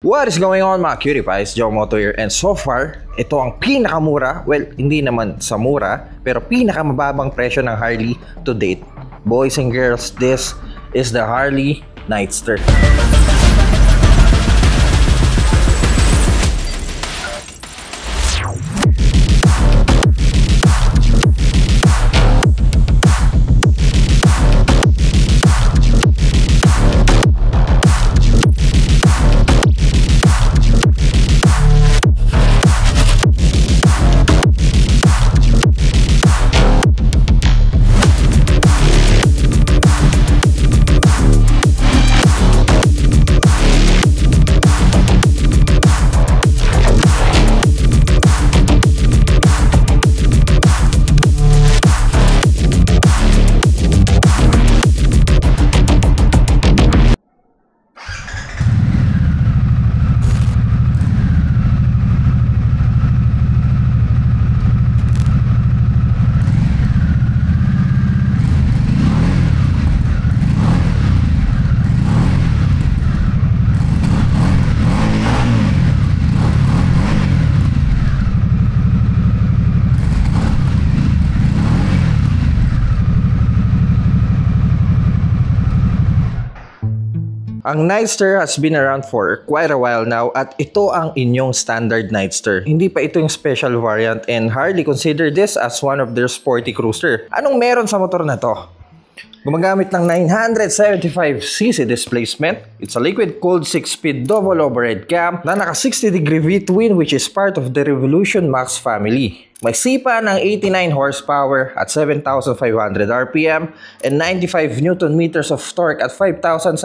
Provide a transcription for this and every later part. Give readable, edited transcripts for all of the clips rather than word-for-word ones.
What is going on mga cutie pies? Joe Moto here, and so far, ito ang pinakamura, well, hindi naman sa mura, pero pinakamababang presyo ng Harley to date. Boys and girls, this is the Harley Nightster. Ang Nightster has been around for quite a while now at ito ang inyong standard Nightster. Hindi pa ito yung special variant, and Harley consider this as one of their sporty cruiser. Anong meron sa motor na to? Gumagamit ng 975cc displacement. It's a liquid-cooled 6-speed double overhead cam na naka 60-degree V-twin, which is part of the Revolution Max family. May sipa ng 89 horsepower at 7,500 RPM and 95 Newton meters of torque at 5,750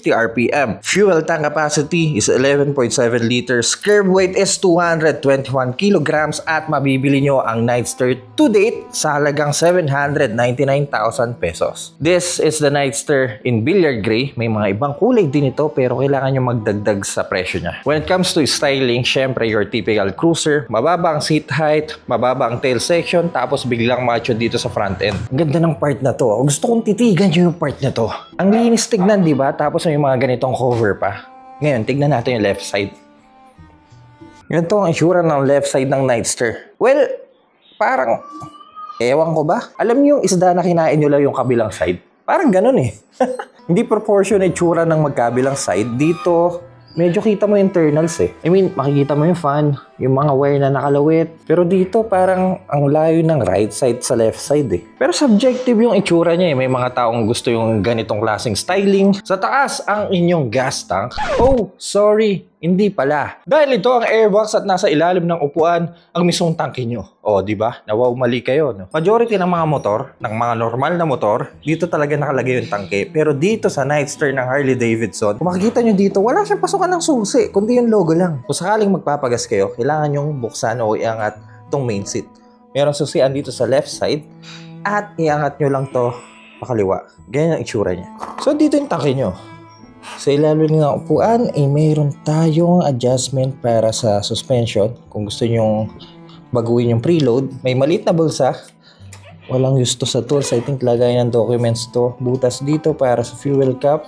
RPM. Fuel tank capacity is 11.7 liters. Curb weight is 221 kilograms at mabibili nyo ang Nightster to date sa halagang 799,000 pesos. This is the Nightster in billiard gray. May mga ibang kulay din ito pero kailangan nyo magdagdag sa presyo niya. When it comes to styling, syempre your typical cruiser, mababa ang seat height, mababa ang tail section, tapos biglang macho dito sa front end. Ang ganda ng part na to. Gusto kong titigan nyo yung part na to. Ang linis tignan, di ba? Tapos may mga ganitong cover pa. Ngayon, tignan natin yung left side. Ganito ang itsura ng left side ng Nightster. Well, parang, ewan ko ba? Alam niyo yung isda na kinain nyo lang yung kabilang side? Parang ganun eh. Hindi proportionate itsura ng magkabilang side. Dito, medyo kita mo yung internals eh. I mean, makikita mo yung fan, yung mga wire na nakalawit. Pero dito parang ang layo ng right side sa left side eh. Pero subjective yung itsura niya eh. May mga taong gusto yung ganitong klaseng styling. Sa taas, ang inyong gas tank. Oh, sorry. Hindi pala. Dahil ito ang airbox at nasa ilalim ng upuan ang mismong tangke nyo. O, di ba? Nawaw, mali kayo, no? Majority ng mga motor, ng mga normal na motor, dito talaga nakalagay yung tangke. Pero dito sa Nightster ng Harley Davidson, kung makikita nyo dito, wala siyang pasukan ng susi, kundi yung logo lang. Kung sakaling magpapagas kayo, kailangan nyong buksan o iangat itong main seat. Merong susian dito sa left side at iangat nyo lang to pakaliwa. Ganyan ang itsura niya. So, dito yung tangke nyo. Sa ilalim ng upuan ay mayroon tayong adjustment para sa suspension. Kung gusto nyong baguhin yung preload, may maliit na bulsa. Walang gusto sa tools. I think lagay ng documents to. Butas dito para sa fuel cap.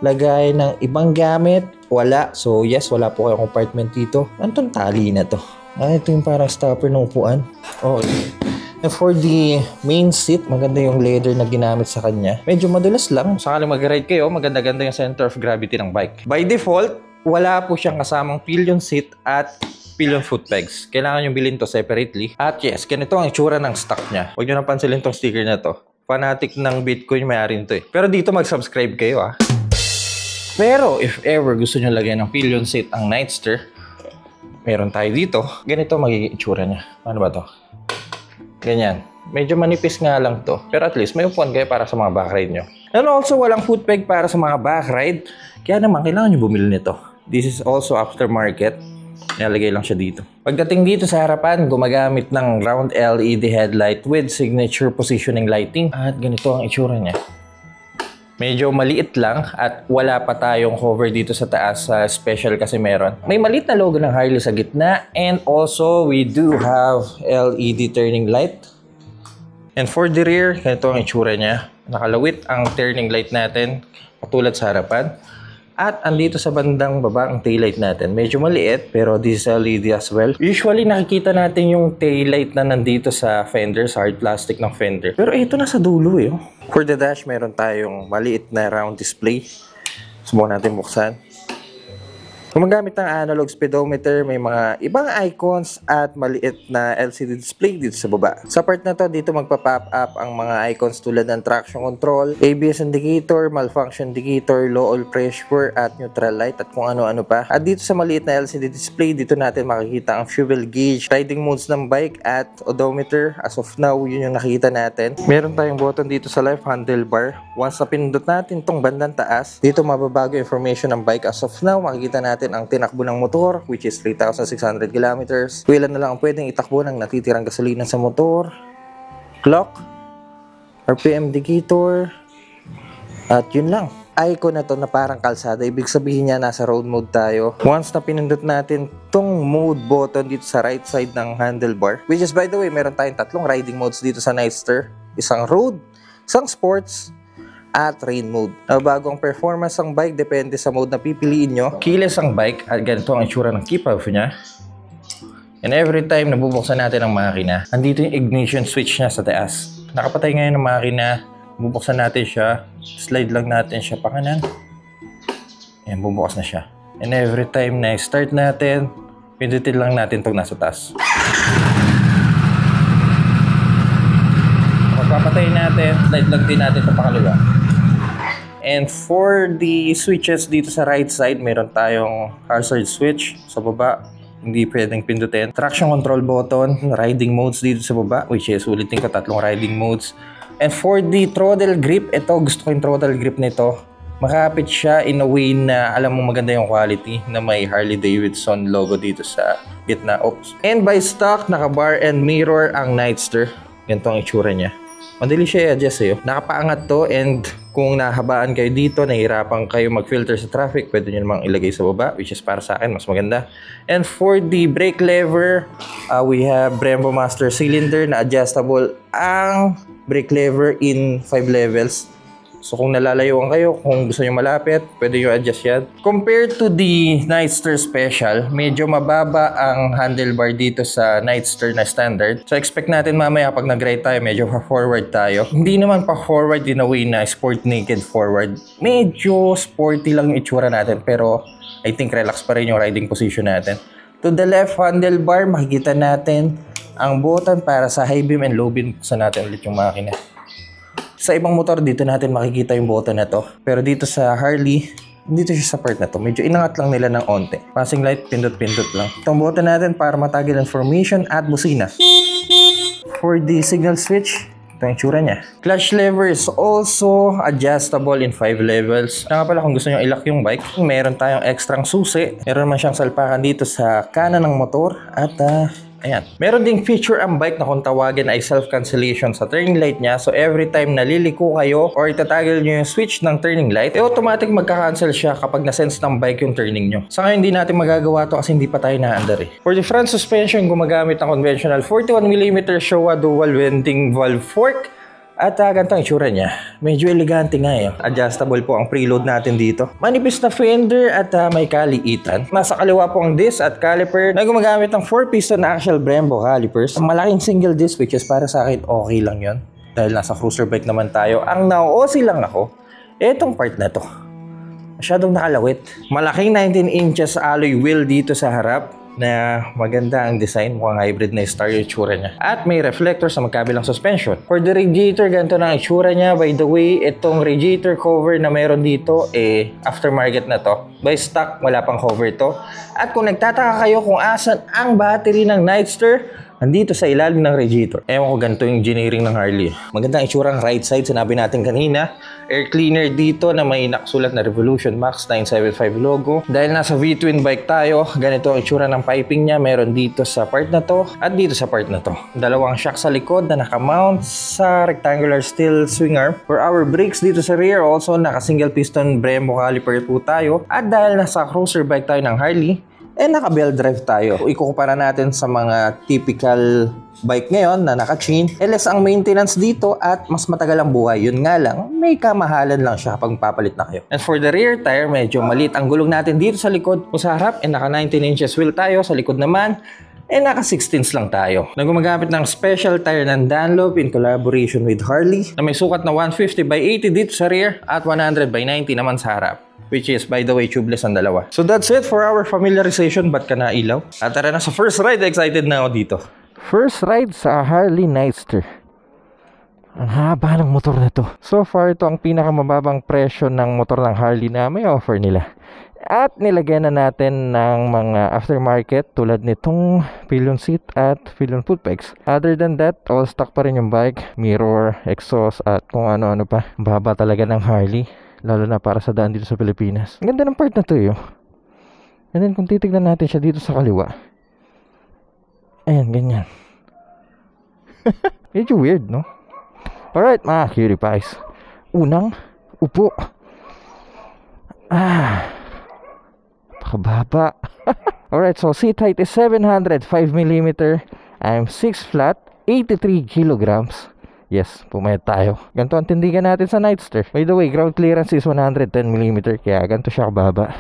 Lagay ng ibang gamit. Wala. So yes, wala po kayong compartment dito. Antong tali na to. Ito yung parang stopper ng upuan. Okay. And for the main seat, maganda yung leather na ginamit sa kanya. Medyo madulas lang. Sakaling mag-ride kayo, maganda-ganda yung center of gravity ng bike. By default, wala po siyang kasamang pillion seat at pillion foot pegs. Kailangan yung bilhin to separately. At yes, ganito ang itsura ng stock niya. Huwag nyo nang pansinin tong sticker na to. Fanatic ng Bitcoin, may-ari nito eh. Pero dito mag-subscribe kayo ah. Pero if ever gusto nyo lagyan ng pillion seat ang Nightster, meron tayo dito. Ganito magiging itsura niya. Ano ba to? Ganyan. Medyo manipis nga lang to. Pero at least may upuan kayo para sa mga backride nyo. And also, walang foot peg para sa mga backride. Kaya naman, kailangan nyo bumili nito. This is also aftermarket. Nalagay lang siya dito. Pagdating dito sa harapan, gumagamit ng round LED headlight with signature positioning lighting. At ganito ang itsura niya. Medyo maliit lang at wala pa tayong cover dito sa taas. Special kasi meron. May maliit na logo ng Harley sa gitna. And also, we do have LED turning light. And for the rear, ganito ang itsura niya. Nakalawit ang turning light natin, katulad sa harapan. At andito sa bandang baba ang taillight natin. Medyo maliit pero this is LED as well. Usually nakikita natin yung taillight na nandito sa fender, sa hard plastic ng fender. Pero ito na sa dulo eh. For the dash, meron tayong maliit na round display. Subukan natin buksan. Gumagamit ng analog speedometer, may mga ibang icons at maliit na LCD display dito sa baba. Sa part na to, dito magpa-pop up ang mga icons tulad ng traction control, ABS indicator, malfunction indicator, low oil pressure at neutral light at kung ano-ano pa. At dito sa maliit na LCD display, dito natin makikita ang fuel gauge, riding modes ng bike at odometer. As of now, yun yung nakikita natin. Meron tayong button dito sa left handlebar. Once na pinindot natin tong bandang taas, dito mababago information ng bike. As of now, makikita natin ang tinakbo ng motor, which is 3,600 kilometers. Ilan na lang ang pwedeng itakbo ng natitirang gasolina sa motor. Clock, RPM indicator, at yun lang. Icon na to na parang kalsada, ibig sabihin niya nasa road mode tayo. Once na pinindot natin tong mode button dito sa right side ng handlebar, which is by the way, meron tayong tatlong riding modes dito sa Nightster. Isang road, isang sports, at rain mode. Bago ang performance ng bike, depende sa mode na pipiliin nyo. Keyless ang bike at ganito ang itsura ng keep off niya. And every time nabubuksan natin ang makina, andito yung ignition switch niya sa taas. Nakapatay ngayon ang makina, bubuksan natin siya, slide lang natin siya pa kanan. Ayan, bubukas na siya. And every time na start natin, pindutin lang natin itong nasa taas. Papatayin natin, slide lang din natin ito pakaliwa. And for the switches dito sa right side, meron tayong hazard switch sa baba. Hindi pwedeng pindutin. Traction control button, riding modes dito sa baba, which is ulitin ko tatlong riding modes. And for the throttle grip, ito gusto ko yung throttle grip nito. Makapit siya in a way na alam mo maganda yung quality na may Harley Davidson logo dito sa gitna. Oops. And by stock, naka-bar and mirror ang Nightster. Ganito ang itsura niya. Madali siya i-adjust sa'yo. Nakapaangat to and kung nahabaan kayo dito, nahihirapan kayo mag-filter sa traffic, pwede nyo namang ilagay sa baba, which is para sa akin, mas maganda. And for the brake lever, we have Brembo Master Cylinder na adjustable ang brake lever in 5 levels. So kung nalalayuan kayo, kung gusto nyo malapit, pwede nyo adjust yan. Compared to the Nightster Special, medyo mababa ang handlebar dito sa Nightster na standard. So expect natin mamaya pag nag-ride tayo, medyo pa-forward tayo. Hindi naman pa-forward in a way na sport naked forward. Medyo sporty lang yung itsura natin, pero I think relax pa rin yung riding position natin. To the left handlebar, makikita natin ang button para sa high beam and low beam. Sa natin ulit yung makina. Sa ibang motor, dito natin makikita yung button na to. Pero dito sa Harley, dito siya sa part na to. Medyo inangat lang nila ng onte. Passing light, pindot-pindot lang. Itong button natin para matagil information at busina. For the signal switch, ito yung tsura niya. Clutch lever is also adjustable in 5 levels. Nga pala kung gusto nyo i-lock yung bike, meron tayong extrang susi. Meron man siyang salpakan dito sa kanan ng motor. At ayan. Meron ding feature ang bike na kung tawagin ay self-cancellation sa turning light niya. So every time naliliko kayo or itatagil nyo yung switch ng turning light, automatic magka-cancel siya kapag na-sense ng bike yung turning nyo. Sa ngayon, hindi natin magagawa to kasi hindi pa tayo na-under eh. For the front suspension, gumagamit ng conventional 41mm Showa dual winding valve fork. At ganito ang itsura niya. Medyo elegante nga eh. Adjustable po ang preload natin dito. Manipis na fender at may kaliitan. Nasa kaliwa po ang disc at caliper na gumagamit ng 4-piston axial Brembo calipers. Malaking single disc which is para sa akin okay lang yon. Dahil nasa cruiser bike naman tayo. Ang na-OC lang ako, etong part na to. Masyadong nakalawit. Malaking 19 inches alloy wheel dito sa harap. Na maganda ang design, mukhang hybrid na star yung itsura niya. At may reflector sa magkabilang suspension. For the radiator, ganito na ang itsura niya. By the way, itong radiator cover na meron dito, aftermarket na to. By stock, wala pang cover to. At kung nagtataka kayo kung asan ang battery ng Nightster, andito sa ilalim ng radiator. Ewan ko ganito yung engineering ng Harley. Maganda ang itsura ng right side, sinabi natin kanina. Air cleaner dito na may nakasulat na Revolution Max 975 logo. Dahil nasa V-twin bike tayo, ganito ang itsura ng piping niya. Meron dito sa part na to at dito sa part na to. Dalawang shock sa likod na nakamount sa rectangular steel swing arm. For our brakes dito sa rear, also naka single piston Brembo caliper po tayo. At dahil nasa cruiser bike tayo ng Harley, And naka-belt drive tayo. Ikukumpara natin sa mga typical bike ngayon na naka-chain, less ang maintenance dito at mas matagal ang buhay. Yun nga lang, may kamahalan lang siya kapag papalit na kayo. And for the rear tire, medyo maliit ang gulong natin dito sa likod. Kung sa harap, naka 19 inches wheel tayo. Sa likod naman, naka 16s lang tayo. Gumagamit ng special tire ng Dunlop in collaboration with Harley na may sukat na 150/80 dito sa rear at 100/90 naman sa harap. Which is, by the way, tubeless ang dalawa. So that's it for our familiarization. Ba't ka na ilaw? At tara na sa first ride. Excited na ako dito. First ride sa Harley Nightster. Ang haba ng motor na to. So far, ito ang pinakamababang presyo ng motor ng Harley na may offer nila. At nilagyan na natin ng mga aftermarket tulad nitong pillion seat at pillion foot pegs. Other than that, all stock pa rin yung bike, mirror, exhaust at kung ano-ano pa. Baba talaga ng Harley, lalo na para sa daan dito sa Pilipinas. Ang ganda ng part na to yun. And then kung titignan natin siya dito sa kaliwa, ayan, ganyan. Medyo weird, no? Alright, mga cutie pies. Unang, upo. Pakababa. Alright, so seat height is 705mm. I'm 6 flat, 83 kilograms. Yes, pumayat tayo. Ganito ang tindigan natin sa Nightster. By the way, ground clearance is 110mm. Kaya ganito siya kababa.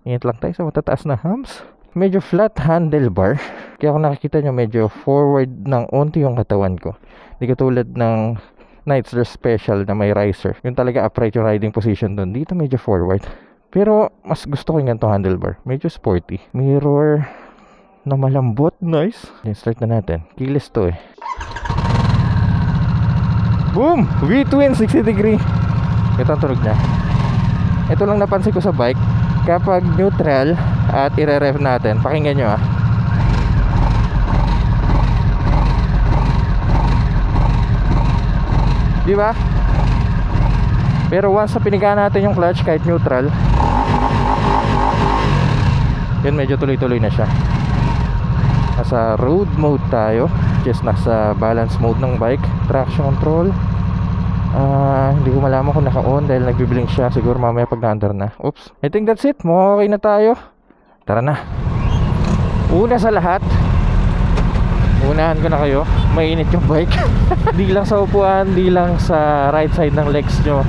Ingat lang tayo sa matataas na humps. Medyo flat handlebar. Kaya kung nakikita nyo, medyo forward ng onti yung katawan ko. Hindi katulad ng Nightster Special na may riser. Yung talaga upright yung riding position doon. Dito medyo forward. Pero mas gusto ko yung ganito handlebar. Medyo sporty. Mirror na malambot. Nice. Then start na natin. Keyless to eh. Boom! V-twin 60 degree. Ito ang tunog niya. Ito lang napansin ko sa bike. Kapag neutral at ire-rev natin, pakinggan nyo ah. Diba? Pero once na pinigaan natin yung clutch kahit neutral, yun, medyo tuloy-tuloy na siya. Nasa road mode tayo, just nasa balance mode ng bike. Traction control, hindi ko malaman kung naka-on dahil nagbiblink siya. Siguro mamaya pag na-under na. Oops, I think that's it. Okay na tayo. Tara na. Una sa lahat, unahan ko na kayo. Mainit yung bike. Di lang sa upuan, di lang sa right side ng legs nyo,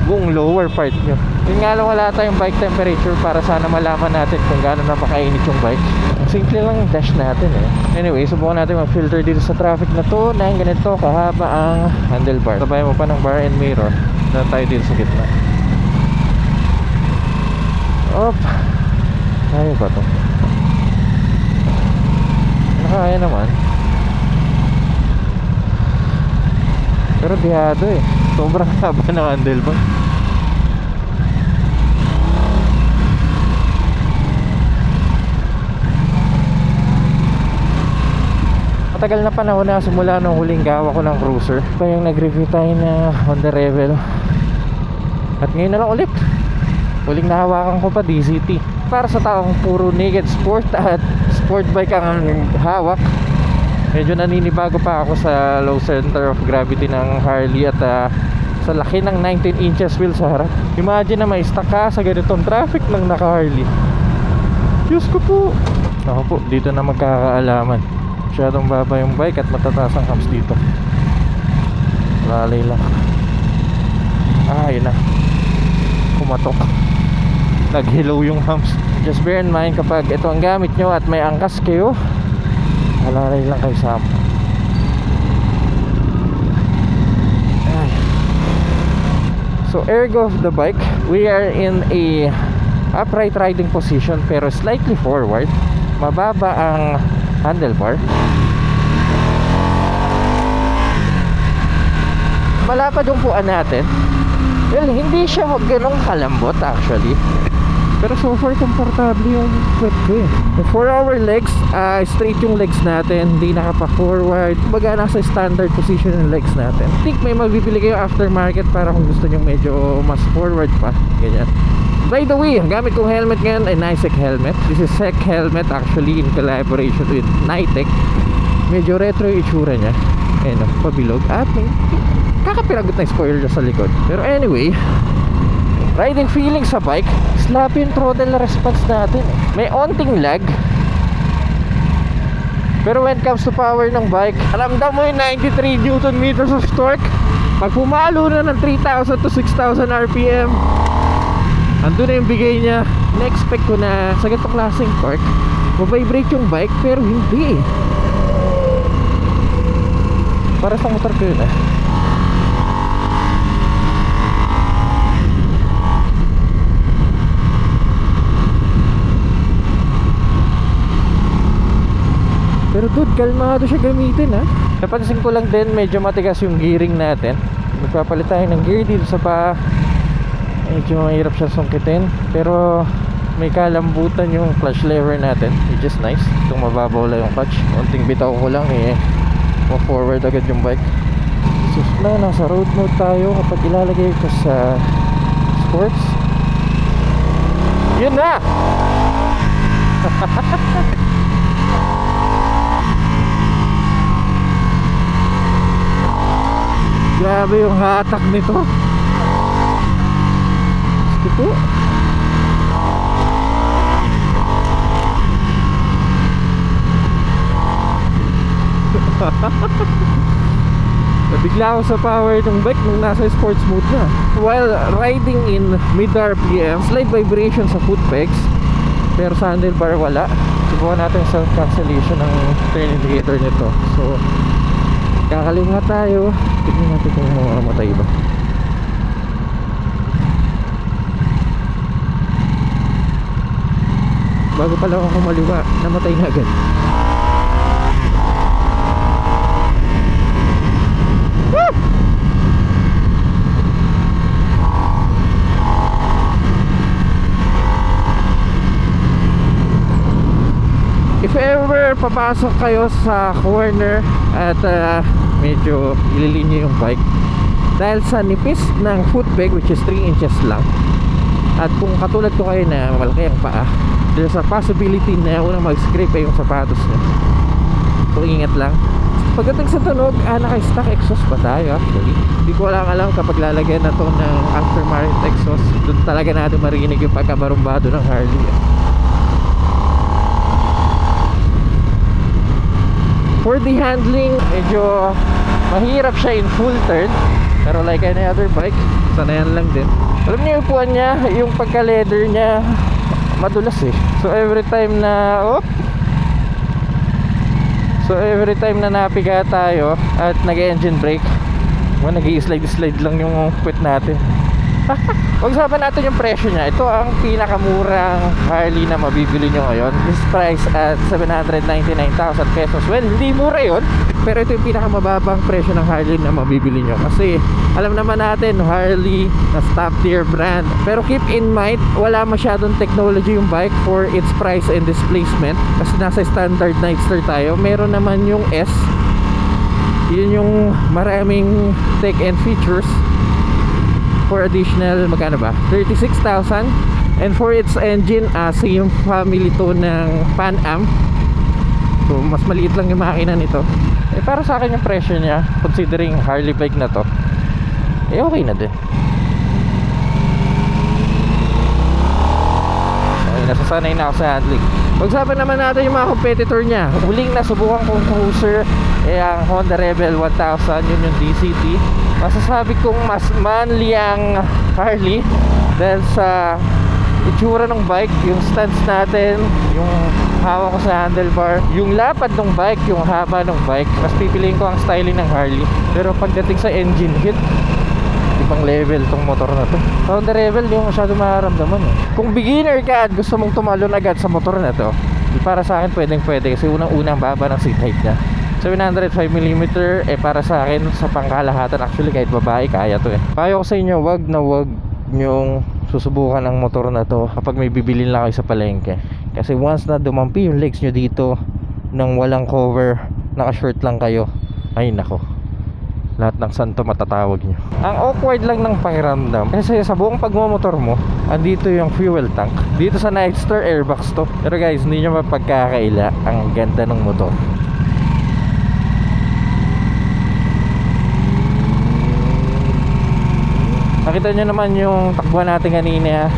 buong lower part nyo. Yun nga lang, wala tayong bike temperature para sana malaman natin kung gaano na makainit yung bike. Simple lang yung dash natin eh. Anyway, subukan natin mag-filter dito sa traffic na to na ganito kahaba ang handlebar. Sabayan mo pa ng bar and mirror. Na tayo dito sa gitna. Op! Kaya ba to? Nakaya naman. Pero bihado eh. Sobrang haba ng handlebar. Matagal na panahon na simula nung huling gawa ko ng cruiser. Pa yung nag-review tayo na Honda Rebel. At ngayon na lang ulit. Huling nahawakan ko pa DCT. Para sa taong puro naked sport at sport bike ang hawak, medyo naninibago pa ako sa low center of gravity ng Harley at sa laki ng 19 inches wheel sa harap. Imagine na may stuck ka sa ganitong traffic ng naka-Harley. Diyos ko po. Ako po, dito na magkakaalaman. Masyadong baba yung bike at matataas ang humps dito. Lalay lang. Yun na. Kumatok. Nag-hello yung humps. Just bear in mind kapag ito ang gamit nyo at may angkas kayo, lalay lang kayo sa hump. So ergo of the bike, we are in a upright riding position pero slightly forward. Mababa ang handlebar. Malapad yung puan natin. Well, hindi siya ganong kalambot actually. Pero so far, komportable yung puwet ko eh. For our legs, straight yung legs natin. Hindi nakapa-forward. Kumbaga nasa standard position yung legs natin. I think may mabibili kayo aftermarket para kung gusto nyo medyo mas forward pa. Ganyan. By the way, ang gamit kong helmet ngayon ay Nitec helmet. This is SEC helmet actually in collaboration with Nitec. Medyo retro yung itsura niya. Ayun o, pabilog. At may kakapiragot na spoiler sa likod. Pero anyway, riding feeling sa bike, Sloppy yung throttle response natin. May onting lag. Pero when it comes to power ng bike, ramdam mo yung 93 Newton meters of torque. Pag pumalo na ng 3,000 to 6,000 RPM, andun na yung bigay niya. Na-expect ko na sa ganitong klaseng torque, mabibrate yung bike, pero hindi. Para sa motor ko yun Pero dude, kalmado siya gamitin Napansin ko lang din, medyo matigas yung gearing natin. Magpapalit tayo ng gear dito sa paa. Medyo mahirap siya sungkitin. Pero may kalambutan yung clutch lever natin, which is nice. Itong mababaw lang yung clutch. Unting bitaw ko lang forward agad yung bike. So na, nasa road mode tayo. Kapag ilalagay ko sa sports, yun na! Grabe yung hatak nito. Ito. Nabigla ako sa power ng bike nung nasa sports mode na. While riding in mid RPM, slight vibration sa foot pegs, pero sa handlebar wala. Subukan natin self cancellation ng turn indicator nito. So kakalinga tayo. Tignan natin kung mamatay ba. Bago pala ako kumaliwa, namatay na agad. Woo! If ever papasok kayo sa corner at medyo ililinyo yung bike, dahil sa nipis ng foot peg, which is 3 inches lang, at kung katulad ko kayo na malaki ang paa, there's a possibility na unang mag-scrape yung sapatos nyo. So ingat lang. Pagdating sa tunog, naka-stock exhaust pa tayo actually. Hindi ko alam kapag lalagyan na to ng aftermarket exhaust, doon talaga natin marinig yung pagkabarumbado ng Harley. For the handling, medyo mahirap siya in full turn, pero like any other bike, sanayan lang din. Alam niyo yung upuan niya, yung pagka-leather niya madulas So every time na napiga tayo at nag-engine brake, nag-i-slide lang yung puwet natin. Pag-usapan natin yung presyo niya. Ito ang pinakamurang Harley na mabibili nyo ngayon. This price at 799,000 pesos. Well, hindi mura yun, pero ito yung pinakamababang presyo ng Harley na mabibili nyo. Kasi alam naman natin, Harley na top tier brand. Pero keep in mind, wala masyadong technology yung bike for its price and displacement. Kasi nasa standard Nightster tayo. Meron naman yung S. Yun yung maraming tech and features. For additional, magkano ba? 36,000. And for its engine, same family to ng Pan Am. So mas maliit lang yung makina nito. Para sa akin yung presyo niya, considering Harley bike na to, okay na din. Nasasanay na ako sa handling. Pag-usapan naman natin yung mga competitor niya. Huling nasubukan kong cruiser ang Honda Rebel 1000, yun yung DCT. Masasabi kong mas manly ang Harley dahil sa itsura ng bike, yung stance natin, yung hawak ko sa handlebar, yung lapad ng bike, yung haba ng bike. Mas pipiliin ko ang styling ng Harley. Pero pagdating sa engine hit, ibang level tong motor na to. Honda Rebel, di mo masyado mararamdaman Kung beginner ka at gusto mong tumalon agad sa motor na to, para sa akin pwede kasi unang-unang baba ng seat height niya. 705mm, para sa akin sa pangkalahatan, actually kahit babae kaya to Payo ko sa inyo, wag na wag nyong susubukan ang motor na to kapag may bibilin lang kayo sa palengke. Kasi once na dumampi yung legs nyo dito nang walang cover, naka-short lang kayo, ay nako, lahat ng santo matatawag nyo. Ang awkward lang ng pakiramdam kasi sa buong pagmamotor mo, andito yung fuel tank. Dito sa Nightster, airbox to. Pero guys, hindi nyo mapagkakaila ang ganda ng motor. Nakita nyo naman yung takbuhan natin kanina.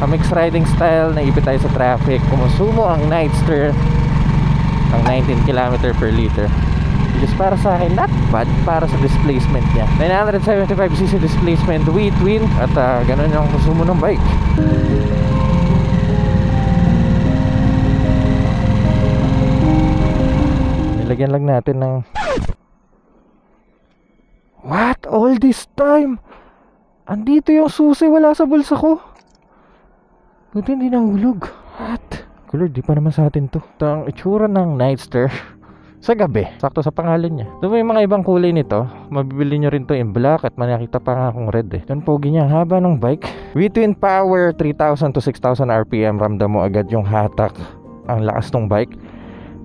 mixed riding style, naipit tayo sa traffic. Kumusumo ang Nightster ang 19 km per liter, which is para sa akin not bad para sa displacement niya. 975cc displacement with twin at ganun yung konsumo ng bike. Nilagyan lang natin ng what? All this time andito yung susi, wala sa bulsa ko. Buti hindi nahulog. What? Lord, di pa naman sa atin to. Ito ang itsura ng Nightster sa gabi, sakto sa pangalan niya. Doon may mga ibang kulay nito. Mabibili nyo rin to in black at manakita pa nga akong red eh. Doon pogi niya, haba ng bike. With twin power, 3,000 to 6,000 RPM. Ramdam mo agad yung hatak, ang lakas ng bike.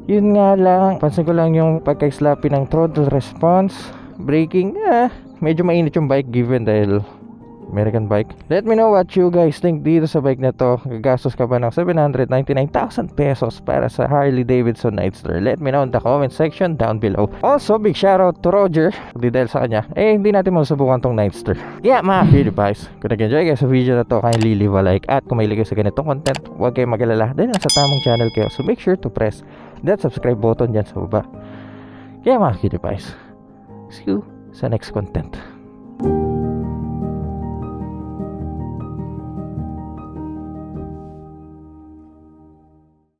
Yun nga lang, pansin ko lang yung pagka-slappy ng throttle response. Braking, medyo mainit yung bike given dahil American bike. Let me know what you guys think dito sa bike na to. Gagastos ka ba ng 799,000 pesos para sa Harley Davidson Nightster? Let me know in the comment section down below. Also, big shoutout to Roger. Di dahil sa kanya, hindi natin masusubukan tong Nightster. Yeah, mga PewDiePies, kung nag-enjoy kayo sa video na to, kindly leave a like. At kung mahilig kayo sa ganitong content, huwag kayong mag-alala dahil nasa tamang channel kayo. So make sure to press that subscribe button dyan sa baba. Yeah, mga PewDiePies, see you sa next content.